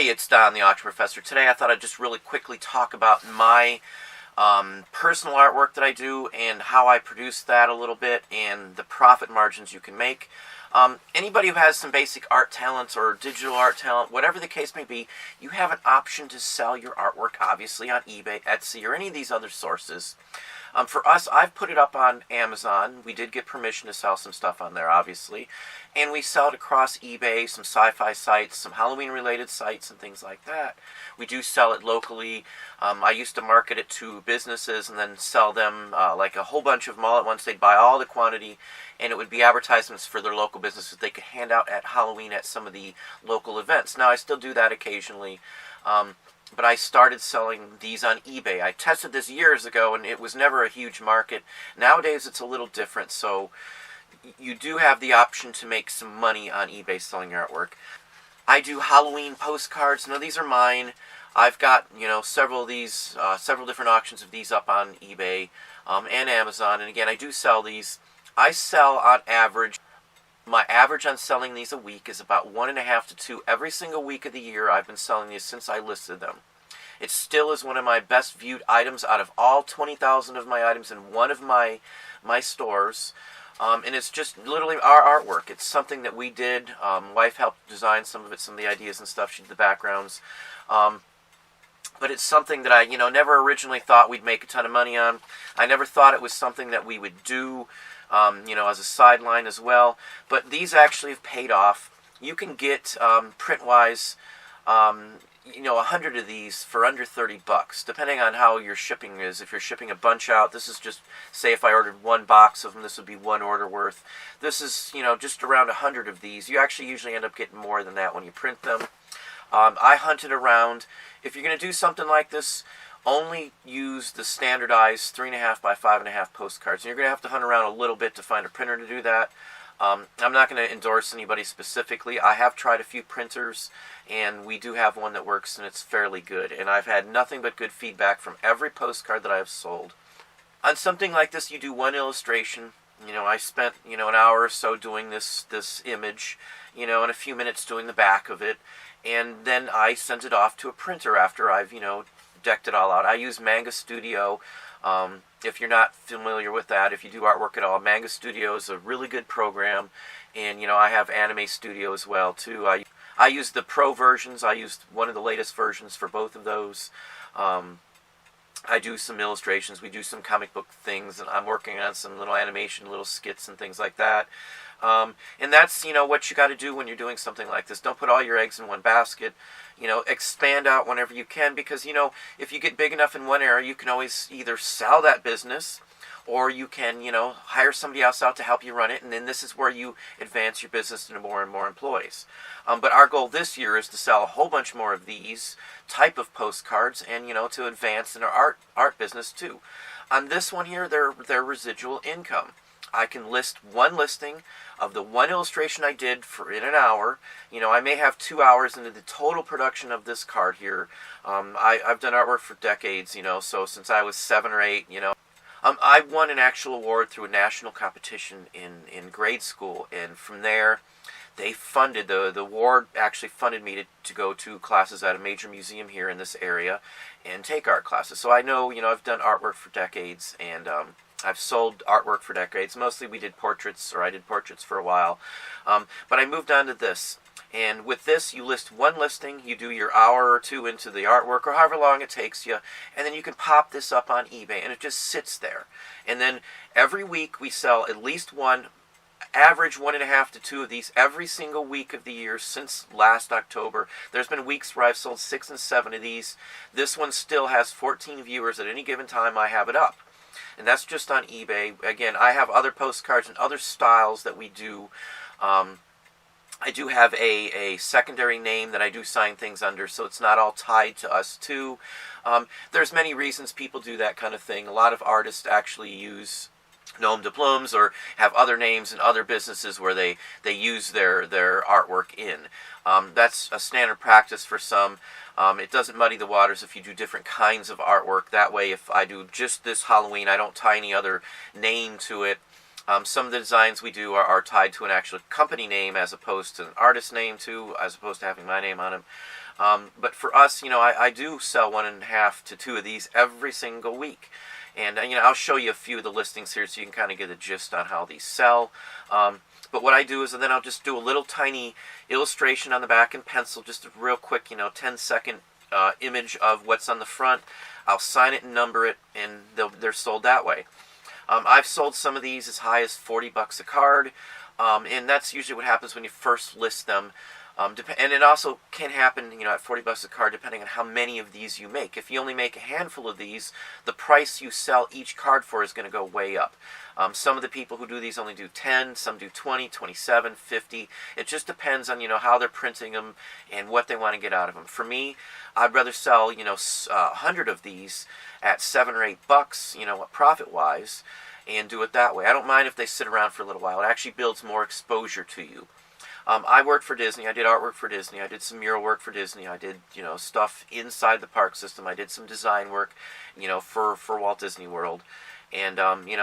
Hey, it's Don, the Auction Professor. Today I thought I'd just really quickly talk about my personal artwork that I do and how I produce that a little bit and the profit margins you can make. Anybody who has some basic art talents or digital art talent, whatever the case may be, you have an option to sell your artwork, obviously, on eBay, Etsy, or any of these other sources. For us, I've put it up on Amazon. We did get permission to sell some stuff on there, obviously. And we sell it across eBay, some sci-fi sites, some Halloween-related sites, and things like that. We do sell it locally. I used to market it to businesses and then sell them like a whole bunch of them all at once. They'd buy all the quantity, and it would be advertisements for their local businesses they could hand out at Halloween at some of the local events. Now, I still do that occasionally. But I started selling these on eBay. I tested this years ago, and it was never a huge market. Nowadays, it's a little different, so you do have the option to make some money on eBay selling your artwork. I do Halloween postcards. Now, these are mine. I've got, several of these, several different auctions of these up on eBay and Amazon. And again, I do sell these. I sell on average. My average on selling these a week is about 1.5 to 2 every single week of the year. I've been selling these since I listed them. It still is one of my best viewed items out of all 20,000 of my items in one of my stores. And it's just literally our artwork. It's something that we did. Wife helped design some of it, some of the ideas and stuff. She did the backgrounds. But it's something that I, never originally thought we'd make a ton of money on. I never thought it was something that we would do, as a sideline as well. But these actually have paid off. You can get, print-wise, 100 of these for under $30, depending on how your shipping is. If you're shipping a bunch out, this is just, say if I ordered 1 box of them, this would be 1 order worth. This is, just around 100 of these. You actually usually end up getting more than that when you print them. I hunted around. If you're going to do something like this, only use the standardized 3.5 by 5.5 postcards. And you're going to hunt around a little bit to find a printer to do that. I'm not going to endorse anybody specifically. I have tried a few printers, and we do have one that works, and it's fairly good. And I've had nothing but good feedback from every postcard that I have sold. On something like this, you do one illustration. I spent, an hour or so doing this image, and a few minutes doing the back of it. And then I sent it off to a printer after I've, decked it all out. I use Manga Studio. If you're not familiar with that, if you do artwork at all, Manga Studio is a really good program. And, I have Anime Studio as well, too. I use the pro versions. I used one of the latest versions for both of those. I do some illustrations. We do some comic book things. And I'm working on some little animation, little skits and things like that. And that's, what you got to do when you're doing something like this. Don't put all your eggs in one basket. Expand out whenever you can, because, if you get big enough in one area, you can always either sell that business, or you can, hire somebody else out to help you run it, and then this is where you advance your business into more and more employees. But our goal this year is to sell a whole bunch more of these type of postcards, and, to advance in our art business too. On this one here, they're residual income. I can list one listing of the one illustration I did in an hour. I may have 2 hours into the total production of this card here. I've done artwork for decades, so since I was 7 or 8, I won an actual award through a national competition in grade school, and from there, they funded, the award actually funded me to go to classes at a major museum here in this area and take art classes. So I know, I've done artwork for decades, and I've sold artwork for decades. Mostly we did portraits, or I did portraits for a while. But I moved on to this. And with this, you list one listing, you do your hour or 2 into the artwork, or however long it takes you, and then you can pop this up on eBay, and it just sits there. And then every week we sell at least one, average 1.5 to 2 of these every single week of the year since last October. There's been weeks where I've sold 6 and 7 of these. This one still has 14 viewers at any given time I have it up. And that's just on eBay. Again, I have other postcards and other styles that we do. I do have a secondary name that I do sign things under, so it's not all tied to us too. There's many reasons people do that kind of thing. A lot of artists actually use nom de plumes or have other names in other businesses where they use their artwork in. That's a standard practice for some. It doesn't muddy the waters if you do different kinds of artwork. That way, if I do just this Halloween, I don't tie any other name to it. Some of the designs we do are tied to an actual company name as opposed to an artist name too, as opposed to having my name on them. But for us, I do sell 1.5 to 2 of these every single week. And, I'll show you a few of the listings here so you can kind of get a gist on how these sell. But what I do is then I'll just do a little tiny illustration on the back in pencil, just a real quick, 10-second image of what's on the front. I'll sign it and number it, and they're sold that way. I've sold some of these as high as $40 a card, and that's usually what happens when you first list them. And it also can happen, at $40 a card, depending on how many of these you make. If you only make a handful of these, the price you sell each card for is going to go way up. Some of the people who do these only do 10, some do 20, 27, 50. It just depends on, how they're printing them and what they want to get out of them. For me, I'd rather sell, 100 of these at $7 or $8, profit-wise, and do it that way. I don't mind if they sit around for a little while. It actually builds more exposure to you. I worked for Disney. I did artwork for Disney. I did some mural work for Disney. I did, stuff inside the park system. I did some design work, for Walt Disney World. And,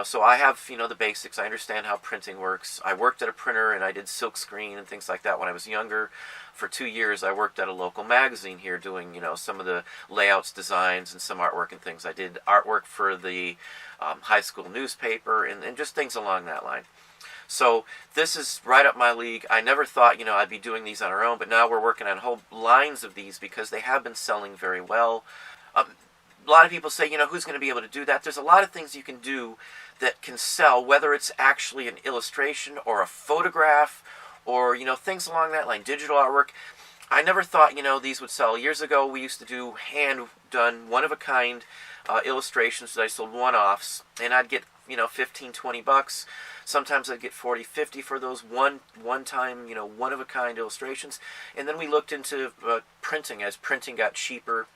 so I have, the basics. I understand how printing works. I worked at a printer, and I did silk screen and things like that when I was younger. For 2 years, I worked at a local magazine here doing, some of the layouts, designs, and some artwork and things. I did artwork for the high school newspaper and just things along that line. So this is right up my league. I never thought, I'd be doing these on our own, but now we're working on whole lines of these because they have been selling very well. A lot of people say, who's going to be able to do that? There's a lot of things you can do that can sell, whether it's actually an illustration or a photograph or, things along that line, digital artwork. I never thought, these would sell. Years ago, we used to do hand-done, one-of-a-kind illustrations that I sold one-offs, and I'd get, 15, 20 bucks. Sometimes I'd get 40, 50 for those one-time, one-of-a-kind illustrations. And then we looked into printing as printing got cheaper.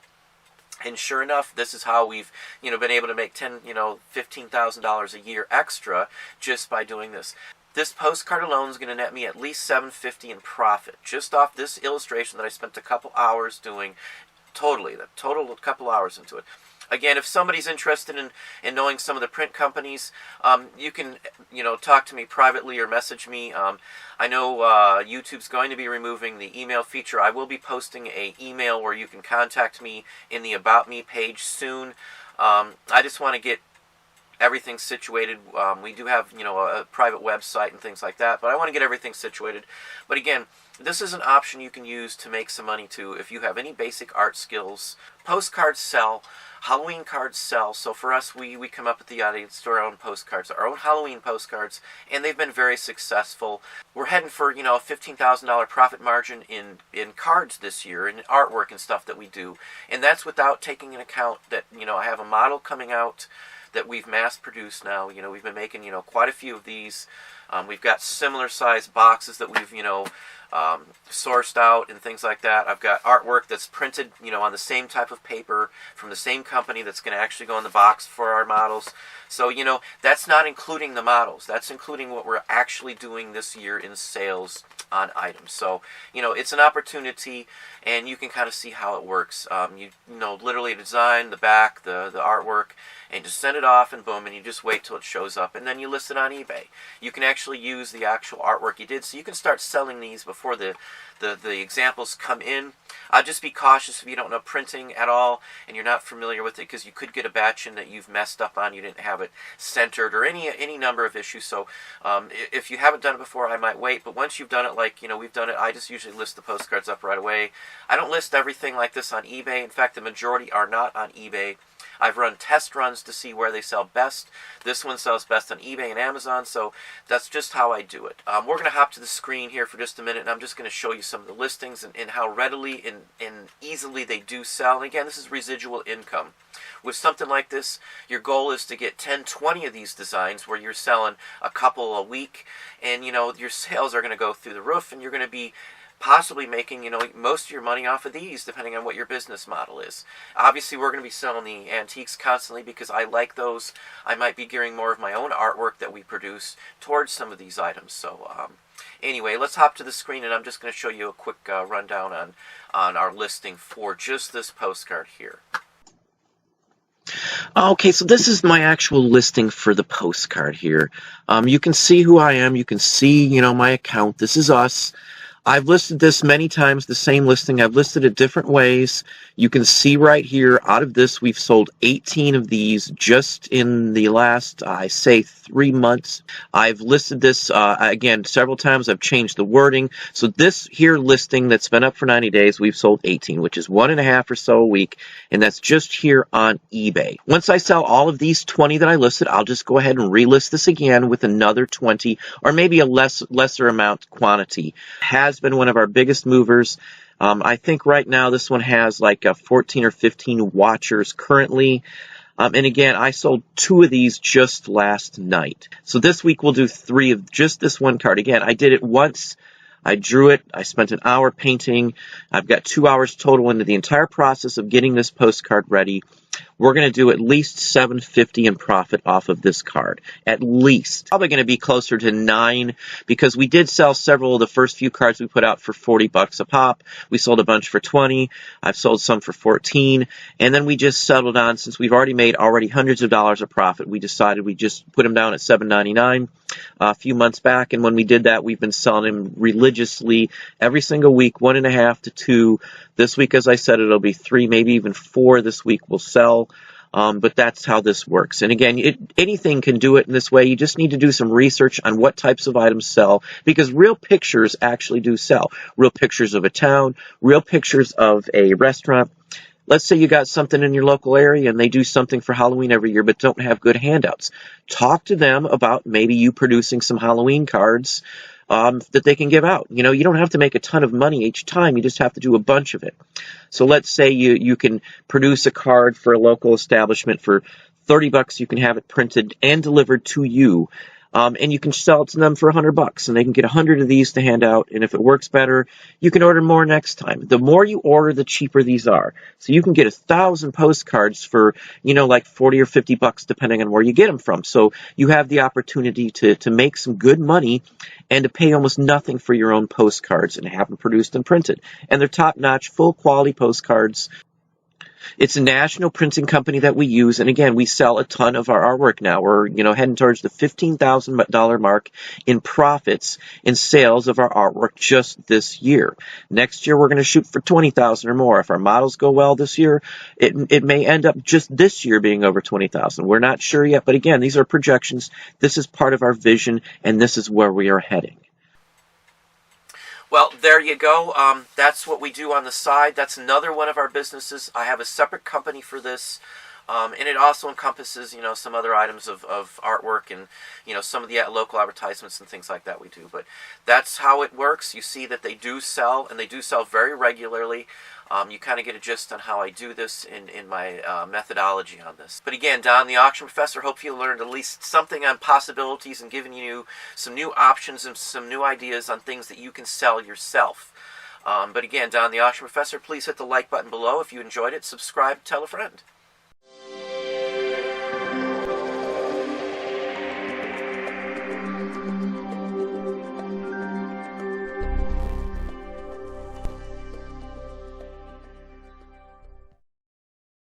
And sure enough, this is how we've, been able to make $15,000 a year extra just by doing this. This postcard alone is going to net me at least $750 in profit, just off this illustration that I spent a couple hours doing. Totally, the total a couple hours into it. Again, if somebody's interested in knowing some of the print companies, you can, talk to me privately or message me. I know YouTube's going to be removing the email feature. I will be posting an email where you can contact me in the About Me page soon. I just want to get everything situated. We do have, a private website and things like that, but I want to get everything situated. But again, this is an option you can use to make some money too if you have any basic art skills. Postcards sell. Halloween cards sell. So for us, we come up with the idea to store our own postcards, our own Halloween postcards, and they've been very successful. We're heading for, a $15,000 profit margin in cards this year, in artwork and stuff that we do. And that's without taking into account that, I have a model coming out that we've mass produced now. We've been making, quite a few of these. We've got similar sized boxes that we've, sourced out and things like that. I've got artwork that's printed, on the same type of paper from the same company that's going to actually go in the box for our models. So, that's not including the models. That's including what we're actually doing this year in sales on items. So, it's an opportunity, and you can kind of see how it works. Literally design the back, the artwork, and just send it off, and boom, and you just wait till it shows up, and then you list it on eBay. You can actually use the actual artwork you did, so you can start selling these before the examples come in. Just be cautious if you don't know printing at all and you're not familiar with it, because you could get a batch in that you've messed up on, you didn't have it centered, or any number of issues. So if you haven't done it before, I might wait, but once you've done it like we've done it, I just usually list the postcards up right away. I don't list everything like this on eBay. In fact, the majority are not on eBay. I've run test runs to see where they sell best. This one sells best on eBay and Amazon, so that's just how I do it. We're going to hop to the screen here for just a minute, and I'm just going to show you some of the listings and how readily and easily they do sell. And again, this is residual income. With something like this, your goal is to get 10, 20 of these designs where you're selling a couple a week, and your sales are going to go through the roof, and you're going to be possibly making, most of your money off of these, depending on what your business model is. Obviously, we're going to be selling the antiques constantly because I like those. I might be gearing more of my own artwork that we produce towards some of these items. So, anyway, let's hop to the screen, and I'm just going to show you a quick rundown on our listing for just this postcard here. Okay, so this is my actual listing for the postcard here. You can see who I am. You can see, my account. This is us. I've listed this many times, the same listing. I've listed it different ways. You can see right here, out of this, we've sold 18 of these just in the last, I say, 3 months. I've listed this, again, several times. I've changed the wording. So this here listing that's been up for 90 days, we've sold 18, which is 1.5 or so a week, and that's just here on eBay. Once I sell all of these 20 that I listed, I'll just go ahead and relist this again with another 20, or maybe a lesser amount quantity. Has been one of our biggest movers. I think right now this one has like 14 or 15 watchers currently. And again, I sold 2 of these just last night. So this week we'll do 3 of just this one card. Again, I did it once. I drew it. I spent an hour painting. I've got 2 hours total into the entire process of getting this postcard ready. We're going to do at least $7.50 in profit off of this card. At least. Probably going to be closer to $9 because we did sell several of the first few cards we put out for $40 a pop. We sold a bunch for $20. I've sold some for $14. And then we just settled on, since we've already made hundreds of dollars of profit, we decided we just put them down at $7.99 a few months back. And when we did that, we've been selling them religiously every single week, 1.5 to 2. This week, as I said, it'll be 3, maybe even 4 this week we'll sell. But that's how this works. And again, anything can do it in this way. You just need to do some research on what types of items sell, because real pictures actually do sell. Real pictures of a town, real pictures of a restaurant. Let's say you got something in your local area and they do something for Halloween every year but don't have good handouts. Talk to them about maybe you producing some Halloween cards that they can give out. You know, you don't have to make a ton of money each time. You just have to do a bunch of it. So let's say you can produce a card for a local establishment for $30. You can have it printed and delivered to you. And you can sell it to them for $100, and they can get 100 of these to hand out. And if it works better, you can order more next time. The more you order, the cheaper these are. So you can get 1,000 postcards for, like $40 or $50, depending on where you get them from. So you have the opportunity to make some good money and to pay almost nothing for your own postcards and have them produced and printed. And they're top-notch, full-quality postcards. It's a national printing company that we use, and again, we sell a ton of our artwork now. We're, heading towards the $15,000 mark in profits in sales of our artwork just this year. Next year, we're going to shoot for $20,000 or more. If our models go well this year, it may end up just this year being over $20,000. We're not sure yet, but again, these are projections. This is part of our vision, and this is where we are heading. Well, there you go. That's what we do on the side. That's another one of our businesses. I have a separate company for this, and it also encompasses, some other items of artwork and, some of the local advertisements and things like that we do. But that's how it works. You see that they do sell, and they do sell very regularly. You kind of get a gist on how I do this in my methodology on this. But again, Don the Auction Professor, hope you learned at least something on possibilities and giving you some new options and some new ideas on things that you can sell yourself. But again, Don the Auction Professor, please hit the like button below if you enjoyed it. Subscribe, tell a friend.